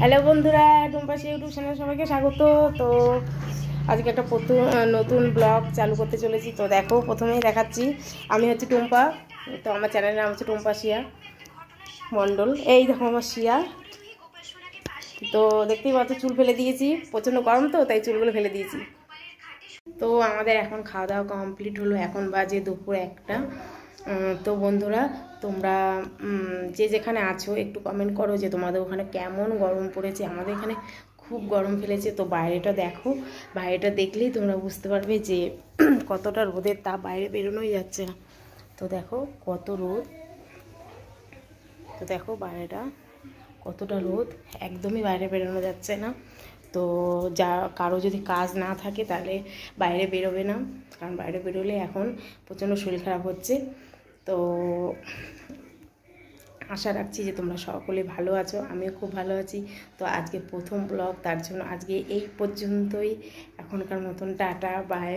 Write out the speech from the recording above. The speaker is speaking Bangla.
হ্যালো বন্ধুরা, টুম্পাশি ইউটিউব চ্যানেলে সবাইকে স্বাগত। তো আজকে একটা নতুন ব্লগ চালু করতে চলেছি। তো দেখো, প্রথমেই দেখাচ্ছি আমি হচ্ছে টুম্পা। তো আমার চ্যানেলের নাম হচ্ছে টুম্পা শিয়া মণ্ডল। এই দেখো আমার শিয়া। তো দেখতেই পাচ্ছ চুল ফেলে দিয়েছি, প্রচণ্ড গরম তো তাই চুলগুলো ফেলে দিয়েছি। তো আমাদের এখন খাওয়া দাওয়া কমপ্লিট হলো, এখন বাজে দুপুর 1টা। তো বন্ধুরা, তোমরা যে যেখানে আছো একটু কমেন্ট করো যে তোমাদের ওখানে কেমন গরম পড়েছে। আমাদের এখানে খুব গরম ফেলেছে। তো বাইরেটা দেখো, বাইরেটা দেখলেই তোমরা বুঝতে পারবে যে কতটা রোদের তাপ, বাইরে বেরোনোই যাচ্ছে না। তো দেখো কত রোদ, তো দেখো বাইরেটা কতটা রোদ, একদমই বাইরে বেরোনো যাচ্ছে না। তো কারো যদি কাজ না থাকে তাহলে বাইরে বেরোবে না, কারণ বাইরে বেরোলে এখন প্রচণ্ড শরীর খারাপ হচ্ছে। তো আশা রাখছি যে তোমরা সকলে ভালো আছো, আমিও খুব ভালো আছি। তো আজকে প্রথম ব্লগ, তার জন্য আজকে এই পর্যন্তই। এখনকার মতন টাটা, বাই।